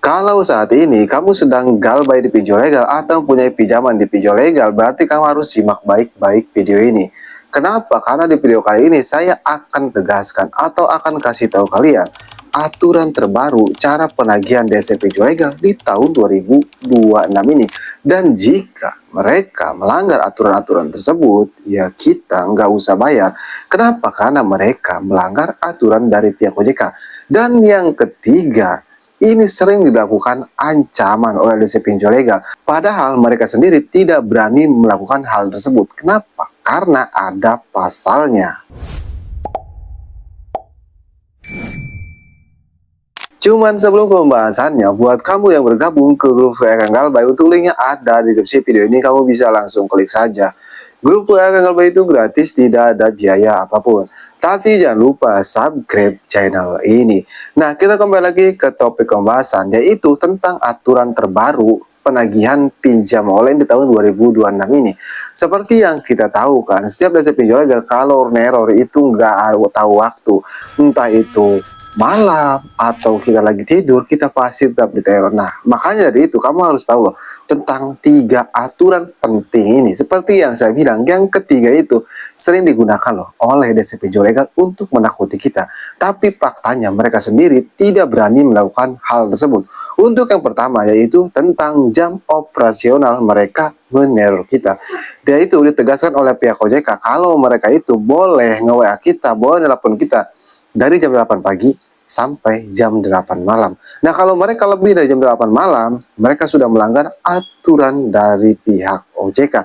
Kalau saat ini kamu sedang galbay di pinjol legal atau punya pinjaman di pinjol legal, berarti kamu harus simak baik-baik video ini. Kenapa? Karena di video kali ini saya akan tegaskan atau akan kasih tahu kalian aturan terbaru cara penagihan DC pinjol legal di tahun 2026 ini. Dan jika mereka melanggar aturan-aturan tersebut, ya kita nggak usah bayar. Kenapa? Karena mereka melanggar aturan dari pihak OJK. Dan yang ketiga, ini sering dilakukan ancaman oleh DC pinjol legal. Padahal mereka sendiri tidak berani melakukan hal tersebut. Kenapa? Karena ada pasalnya. Cuman sebelum pembahasannya, buat kamu yang bergabung ke grup WA Kang Galbay, untuk linknya ada di deskripsi video ini, kamu bisa langsung klik saja. Grup WA Kang Galbay itu gratis, tidak ada biaya apapun. Tapi jangan lupa subscribe channel ini. Nah, kita kembali lagi ke topik pembahasan, yaitu tentang aturan terbaru penagihan pinjam online di tahun 2026 ini. Seperti yang kita tahu kan, setiap DC pinjol legal kalau neror itu nggak tahu waktu. Entah itu malam atau kita lagi tidur, kita pasti tetap diteror. Nah, makanya dari itu kamu harus tahu loh tentang 3 aturan penting ini. Seperti yang saya bilang, yang ketiga itu sering digunakan loh oleh DC pinjol legal untuk menakuti kita. Tapi faktanya mereka sendiri tidak berani melakukan hal tersebut. Untuk yang pertama yaitu tentang jam operasional mereka meneror kita. Dan itu ditegaskan oleh pihak OJK kalau mereka itu boleh nge-WA kita, boleh nelpon kita dari jam 8 pagi sampai jam 8 malam. Nah, kalau mereka lebih dari jam 8 malam, mereka sudah melanggar aturan dari pihak OJK.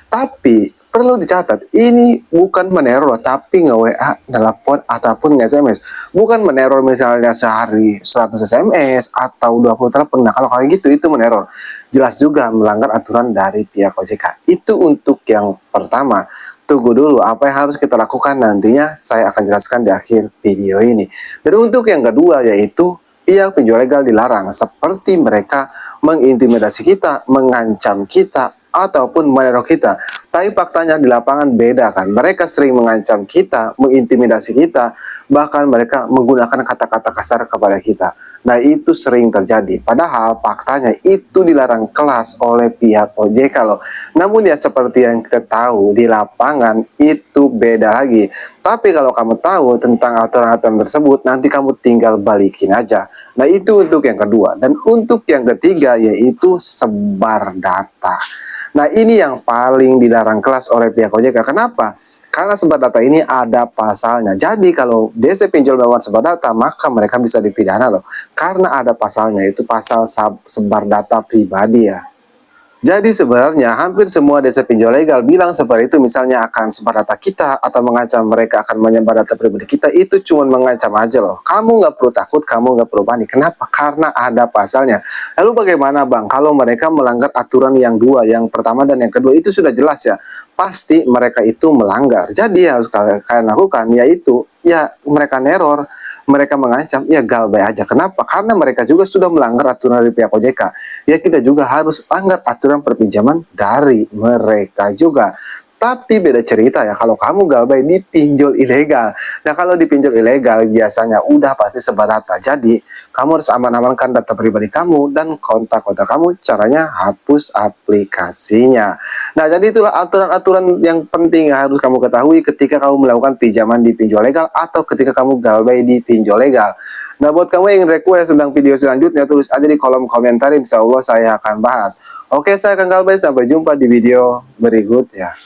Tapi perlu dicatat, ini bukan meneror, tapi nge-WA, nelpon, ataupun nge-SMS. Bukan meneror misalnya sehari 100 SMS atau 20 telepon. Nah, kalau kayak gitu, itu meneror. Jelas juga melanggar aturan dari pihak OJK. Itu untuk yang pertama. Tunggu dulu apa yang harus kita lakukan, nantinya saya akan jelaskan di akhir video ini. Dan untuk yang kedua yaitu pihak pinjol legal dilarang, seperti mereka mengintimidasi kita, mengancam kita, ataupun meneror kita. Tapi faktanya di lapangan beda kan. Mereka sering mengancam kita, mengintimidasi kita, bahkan mereka menggunakan kata-kata kasar kepada kita. Nah, itu sering terjadi. Padahal faktanya itu dilarang kelas oleh pihak OJK loh. Namun ya seperti yang kita tahu, di lapangan itu beda lagi. Tapi kalau kamu tahu tentang aturan-aturan tersebut, nanti kamu tinggal balikin aja. Nah, itu untuk yang kedua. Dan untuk yang ketiga yaitu sebar data. Nah, ini yang paling dilarang kelas oleh pihak OJK. Kenapa? Karena sebar data ini ada pasalnya. Jadi kalau DC pinjol melakukan sebar data, maka mereka bisa dipidana loh. Karena ada pasalnya, itu pasal sebar data pribadi ya. Jadi sebenarnya hampir semua DC pinjol legal bilang seperti itu, misalnya akan sebar data kita atau mengancam mereka akan menyebar data pribadi kita, itu cuma mengancam aja loh. Kamu nggak perlu takut, kamu nggak perlu panik. Kenapa? Karena ada pasalnya. Lalu bagaimana bang kalau mereka melanggar aturan yang dua, yang pertama dan yang kedua? Itu sudah jelas ya, pasti mereka itu melanggar. Jadi harus kalian lakukan yaitu ya mereka neror, mereka mengancam, ya galbay aja. Kenapa? Karena mereka juga sudah melanggar aturan dari pihak OJK. Ya kita juga harus langgar aturan perpinjaman dari mereka juga. Tapi beda cerita ya kalau kamu galbay di pinjol ilegal. Nah, kalau di pinjol ilegal biasanya udah pasti sebar data. Jadi kamu harus aman-amankan data pribadi kamu dan kontak-kontak kamu. Caranya hapus aplikasinya. Nah, jadi itulah aturan-aturan yang penting yang harus kamu ketahui ketika kamu melakukan pinjaman di pinjol legal atau ketika kamu galbay di pinjol legal. Nah, buat kamu yang request tentang video selanjutnya, tulis aja di kolom komentar, insya Allah saya akan bahas. Oke, saya akan galbay, sampai jumpa di video berikutnya.